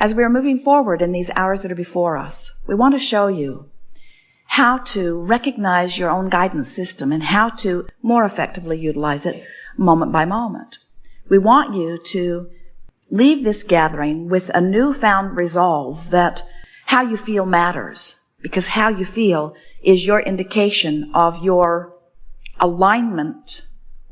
As we are moving forward in these hours that are before us, we want to show you how to recognize your own guidance system and how to more effectively utilize it moment by moment. We want you to leave this gathering with a newfound resolve that how you feel matters, because how you feel is your indication of your alignment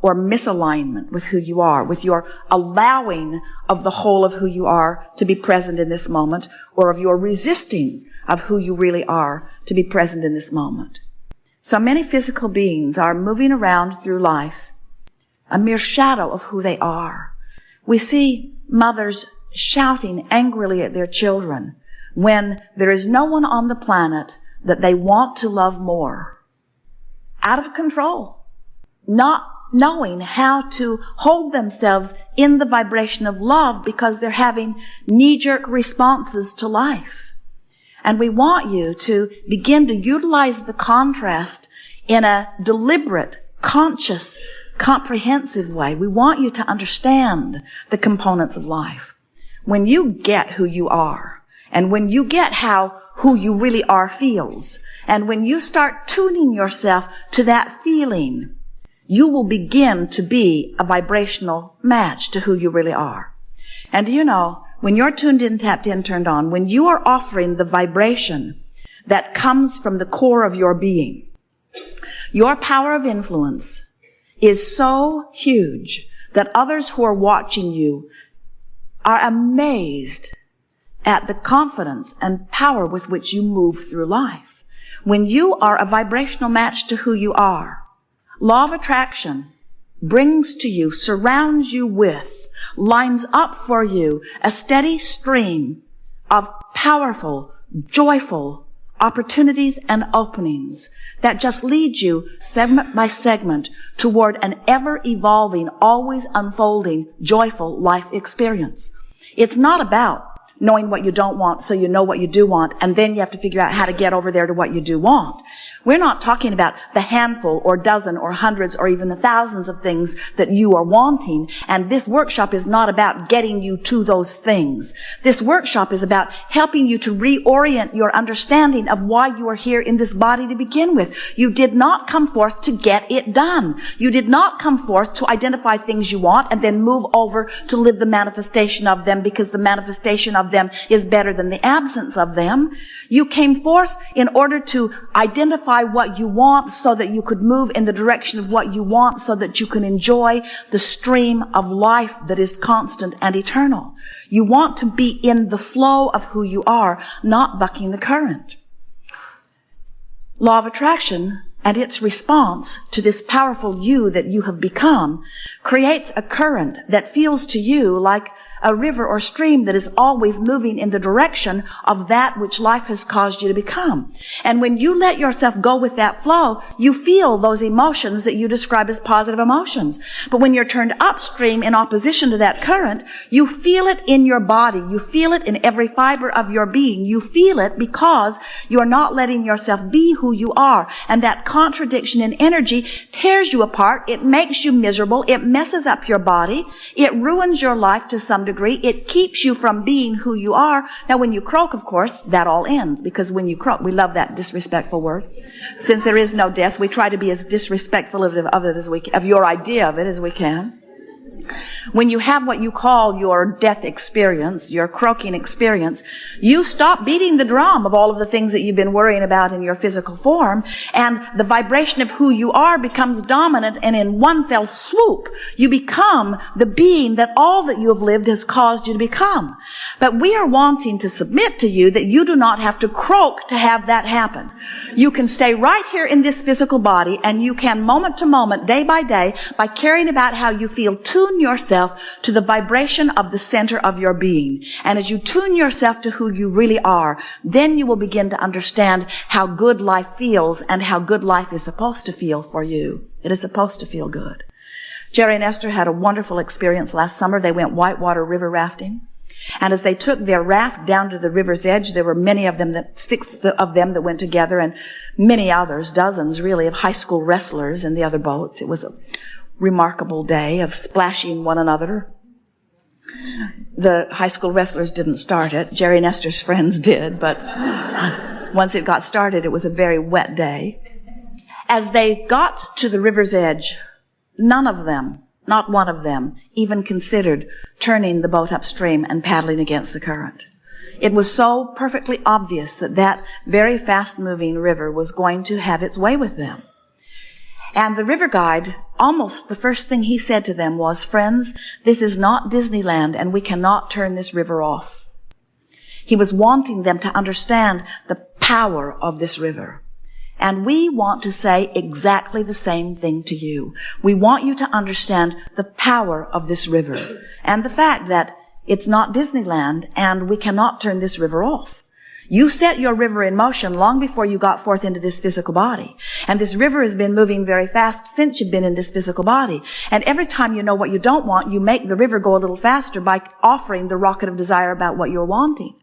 or misalignment with who you are, with your allowing of the whole of who you are to be present in this moment, or of your resisting of who you really are to be present in this moment. So many physical beings are moving around through life, a mere shadow of who they are. We see mothers shouting angrily at their children when there is no one on the planet that they want to love more. Out of control. Not knowing how to hold themselves in the vibration of love because they're having knee-jerk responses to life. And we want you to begin to utilize the contrast in a deliberate, conscious, comprehensive way. We want you to understand the components of life. When you get who you are, and when you get how who you really are feels, and when you start tuning yourself to that feeling, you will begin to be a vibrational match to who you really are. And do you know, when you're tuned in, tapped in, turned on, when you are offering the vibration that comes from the core of your being, your power of influence is so huge that others who are watching you are amazed at the confidence and power with which you move through life. When you are a vibrational match to who you are, law of attraction brings to you, surrounds you with, lines up for you a steady stream of powerful, joyful opportunities and openings that just lead you segment by segment toward an ever-evolving, always unfolding, joyful life experience. It's not about knowing what you don't want so you know what you do want, and then you have to figure out how to get over there to what you do want. We're not talking about the handful or dozen or hundreds or even the thousands of things that you are wanting, and this workshop is not about getting you to those things. This workshop is about helping you to reorient your understanding of why you are here in this body to begin with. You did not come forth to get it done. You did not come forth to identify things you want and then move over to live the manifestation of them because the manifestation of them is better than the absence of them. You came forth in order to identify what you want so that you could move in the direction of what you want so that you can enjoy the stream of life that is constant and eternal. You want to be in the flow of who you are, not bucking the current. Law of attraction and its response to this powerful you that you have become creates a current that feels to you like a river or stream that is always moving in the direction of that which life has caused you to become. And when you let yourself go with that flow, you feel those emotions that you describe as positive emotions. But when you're turned upstream in opposition to that current, you feel it in your body. You feel it in every fiber of your being. You feel it because you're not letting yourself be who you are. And that contradiction in energy tears you apart. It makes you miserable. It messes up your body. It ruins your life to some degree. It keeps you from being who you are. Now, when you croak, of course, that all ends, because when you croak, we love that disrespectful word. Since there is no death, we try to be as disrespectful of it as we can, of your idea of it as we can. When you have what you call your death experience, your croaking experience, you stop beating the drum of all of the things that you've been worrying about in your physical form, and the vibration of who you are becomes dominant, and in one fell swoop, you become the being that all that you have lived has caused you to become. But we are wanting to submit to you that you do not have to croak to have that happen. You can stay right here in this physical body, and you can moment to moment, day by day, by caring about how you feel, tune yourself to the vibration of the center of your being. And as you tune yourself to who you really are, then you will begin to understand how good life feels and how good life is supposed to feel for you. It is supposed to feel good. Jerry and Esther had a wonderful experience last summer. They went whitewater river rafting. And as they took their raft down to the river's edge, there were many of them, 6 of them that went together, and many others, dozens really, of high school wrestlers in the other boats. It was a remarkable day of splashing one another. The high school wrestlers didn't start it. Jerry and Esther's friends did, but once it got started, it was a very wet day. As they got to the river's edge, none of them, not one of them, even considered turning the boat upstream and paddling against the current. It was so perfectly obvious that that very fast-moving river was going to have its way with them. And the river guide, almost the first thing he said to them was, "Friends, this is not Disneyland, and we cannot turn this river off." He was wanting them to understand the power of this river. And we want to say exactly the same thing to you. We want you to understand the power of this river and the fact that it's not Disneyland and we cannot turn this river off. You set your river in motion long before you got forth into this physical body. And this river has been moving very fast since you've been in this physical body. And every time you know what you don't want, you make the river go a little faster by offering the rocket of desire about what you're wanting.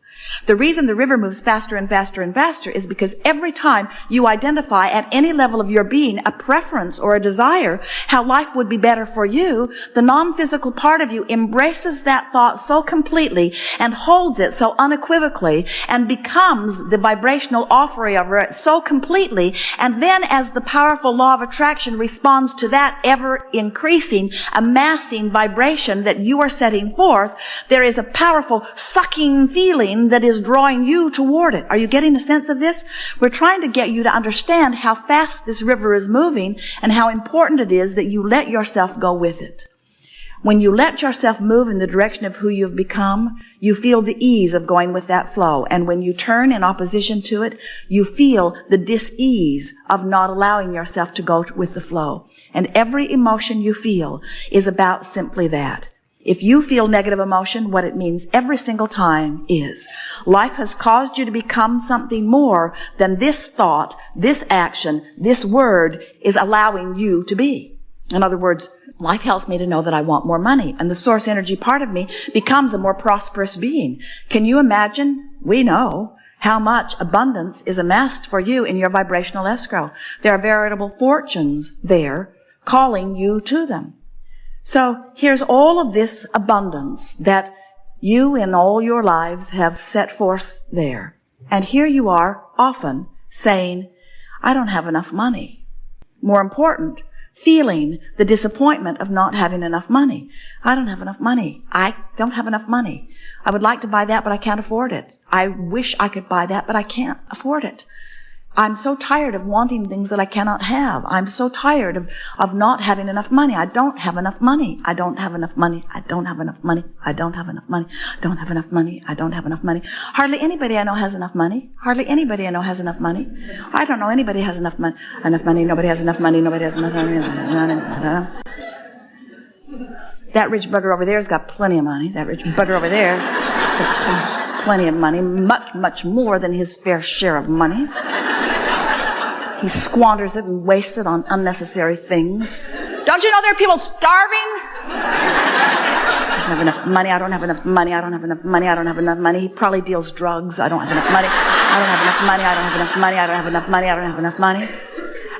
The reason the river moves faster and faster and faster is because every time you identify at any level of your being a preference or a desire how life would be better for you, the non-physical part of you embraces that thought so completely and holds it so unequivocally and becomes the vibrational offering of it so completely. And then as the powerful law of attraction responds to that ever increasing, amassing vibration that you are setting forth, there is a powerful sucking feeling that is drawing you toward it. Are you getting a sense of this? We're trying to get you to understand how fast this river is moving and how important it is that you let yourself go with it. When you let yourself move in the direction of who you've become, you feel the ease of going with that flow. And when you turn in opposition to it, you feel the dis-ease of not allowing yourself to go with the flow. And every emotion you feel is about simply that. If you feel negative emotion, what it means every single time is life has caused you to become something more than this thought, this action, this word is allowing you to be. In other words, life helps me to know that I want more money, and the source energy part of me becomes a more prosperous being. Can you imagine? We know how much abundance is amassed for you in your vibrational escrow. There are veritable fortunes there calling you to them. So here's all of this abundance that you in all your lives have set forth there. And here you are often saying, I don't have enough money. More important, feeling the disappointment of not having enough money. I don't have enough money. I don't have enough money. I would like to buy that, but I can't afford it. I wish I could buy that, but I can't afford it. I'm so tired of wanting things that I cannot have. I'm so tired of not having enough money. I don't have enough money. I don't have enough money. I don't have enough money. I don't have enough money. I don't have enough money. I don't have enough money. Hardly anybody I know has enough money. Hardly anybody I know has enough money. I don't know anybody has enough money. Nobody has enough money. Nobody has enough money. That rich bugger over there has got plenty of money. That rich bugger over there has plenty of money. Much, much more than his fair share of money. He squanders it and wastes it on unnecessary things. Don't you know there are people starving? I don't have enough money. I don't have enough money. I don't have enough money. I don't have enough money. He probably deals drugs. I don't have enough money. I don't have enough money. I don't have enough money. I don't have enough money. I don't have enough money.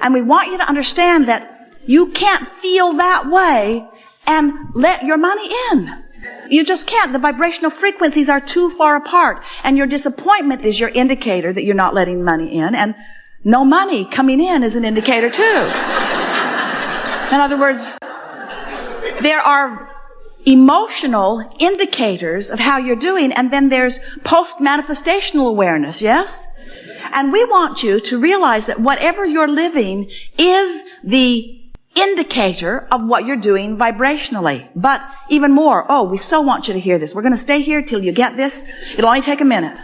And we want you to understand that you can't feel that way and let your money in. You just can't. The vibrational frequencies are too far apart. And your disappointment is your indicator that you're not letting money in. And no money coming in is an indicator too. In other words, there are emotional indicators of how you're doing, and then there's post-manifestational awareness, yes? And we want you to realize that whatever you're living is the indicator of what you're doing vibrationally. But even more, we so want you to hear this. We're going to stay here till you get this. It'll only take a minute.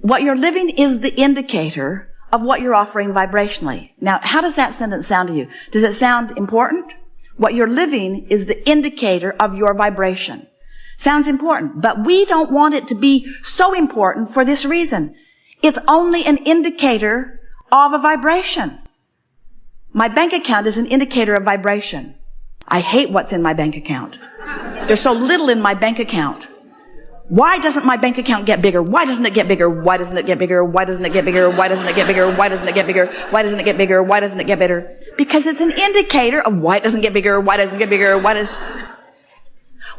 What you're living is the indicator of what you're offering vibrationally. Now, how does that sentence sound to you? Does it sound important? What you're living is the indicator of your vibration. Sounds important, but we don't want it to be so important for this reason. It's only an indicator of a vibration. My bank account is an indicator of vibration. I hate what's in my bank account. There's so little in my bank account. Why doesn't my bank account get bigger? Why doesn't it get bigger? Why doesn't it get bigger? Why doesn't it get bigger? Why doesn't it get bigger? Why doesn't it get bigger? Why doesn't it get bigger? Why doesn't it get bigger? Because it's an indicator of why it doesn't get bigger, why doesn't it get bigger,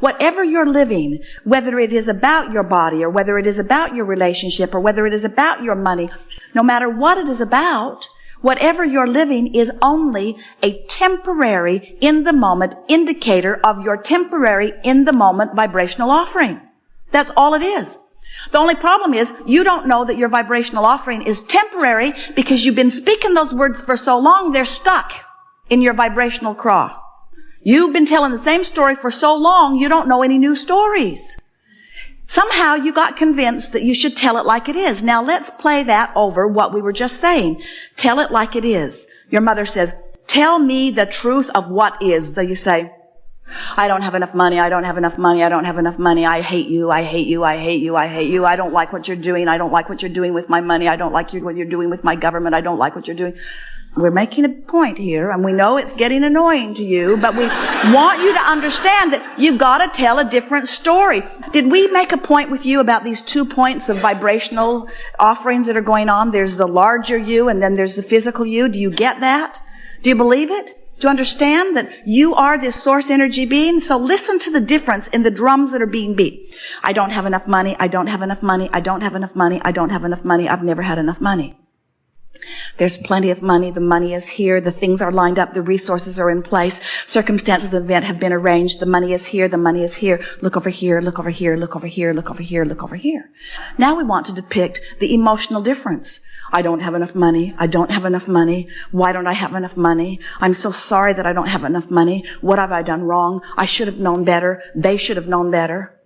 Whatever you're living, whether it is about your body or whether it is about your relationship or whether it is about your money, no matter what it is about, whatever you're living is only a temporary, in the moment indicator of your temporary, in the moment vibrational offering. That's all it is. The only problem is you don't know that your vibrational offering is temporary because you've been speaking those words for so long, they're stuck in your vibrational craw. You've been telling the same story for so long, you don't know any new stories. Somehow you got convinced that you should tell it like it is. Now let's play that over what we were just saying. Tell it like it is. Your mother says, tell me the truth of what is. So you say, I don't have enough money, I don't have enough money, I don't have enough money, I hate you, I hate you, I hate you, I hate you, I don't like what you're doing, I don't like what you're doing with my money, I don't like what you're doing with my government, I don't like what you're doing. We're making a point here, and we know it's getting annoying to you, but we want you to understand that you've got to tell a different story. Did we make a point with you about these 2 points of vibrational offerings that are going on? There's the larger you, and then there's the physical you. Do you get that? Do you believe it? Do you understand that you are this source energy being? So listen to the difference in the drums that are being beat. I don't have enough money. I don't have enough money. I don't have enough money. I don't have enough money. I've never had enough money. There's plenty of money. The money is here. The things are lined up. The resources are in place. Circumstances of event have been arranged. The money is here. The money is here. Look over here. Look over here. Look over here. Look over here. Look over here. Now we want to depict the emotional difference. I don't have enough money. I don't have enough money. Why don't I have enough money? I'm so sorry that I don't have enough money. What have I done wrong? I should have known better. They should have known better.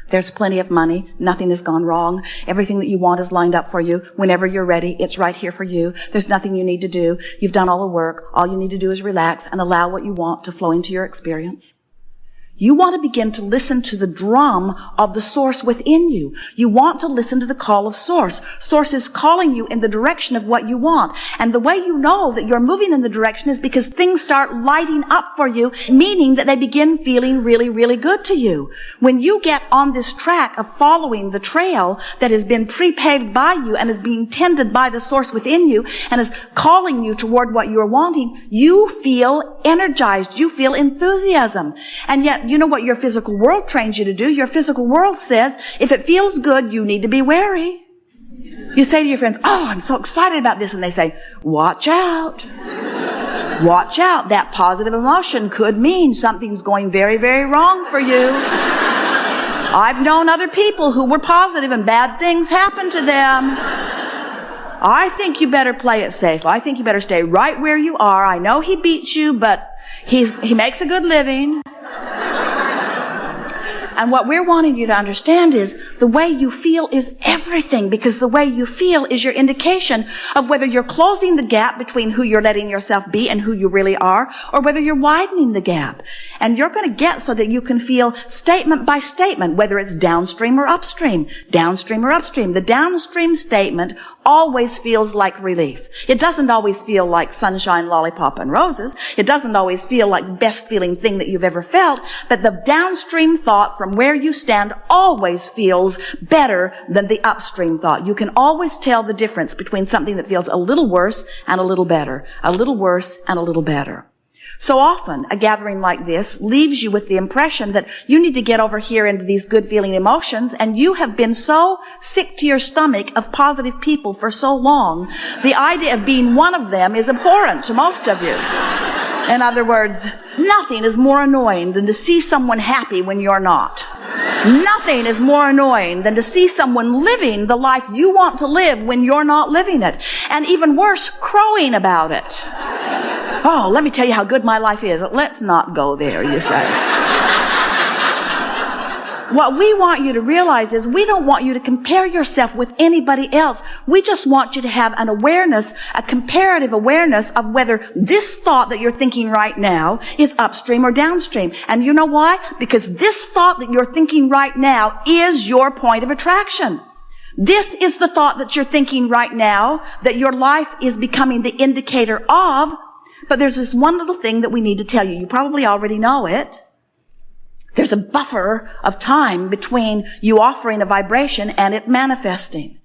There's plenty of money. Nothing has gone wrong. Everything that you want is lined up for you. Whenever you're ready, it's right here for you. There's nothing you need to do. You've done all the work. All you need to do is relax and allow what you want to flow into your experience. You want to begin to listen to the drum of the source within you. You want to listen to the call of source. Source is calling you in the direction of what you want. And the way you know that you're moving in the direction is because things start lighting up for you, meaning that they begin feeling really, really good to you. When you get on this track of following the trail that has been pre-paved by you and is being tended by the source within you and is calling you toward what you're wanting, you feel energized. You feel enthusiasm. And yet, you know what your physical world trains you to do? Your physical world says, if it feels good, you need to be wary. You say to your friends, oh, I'm so excited about this. And they say, watch out. Watch out. That positive emotion could mean something's going very, very wrong for you. I've known other people who were positive and bad things happened to them. I think you better play it safe. I think you better stay right where you are. I know he beats you, but he makes a good living. And what we're wanting you to understand is the way you feel is everything, because the way you feel is your indication of whether you're closing the gap between who you're letting yourself be and who you really are, or whether you're widening the gap. And you're going to get so that you can feel statement by statement, whether it's downstream or upstream. Downstream or upstream. The downstream statement always feels like relief. It doesn't always feel like sunshine, lollipop, and roses. It doesn't always feel like the best feeling thing that you've ever felt. But the downstream thought from where you stand always feels better than the upstream thought. You can always tell the difference between something that feels a little worse and a little better. A little worse and a little better. So often, a gathering like this leaves you with the impression that you need to get over here into these good feeling emotions, and you have been so sick to your stomach of positive people for so long, the idea of being one of them is abhorrent to most of you. In other words, nothing is more annoying than to see someone happy when you're not. Nothing is more annoying than to see someone living the life you want to live when you're not living it. And even worse, crowing about it. Oh, let me tell you how good my life is. Let's not go there, you say. What we want you to realize is we don't want you to compare yourself with anybody else. We just want you to have an awareness, a comparative awareness of whether this thought that you're thinking right now is upstream or downstream. And you know why? Because this thought that you're thinking right now is your point of attraction. This is the thought that you're thinking right now that your life is becoming the indicator of. But there's this one little thing that we need to tell you. You probably already know it. There's a buffer of time between you offering a vibration and it manifesting.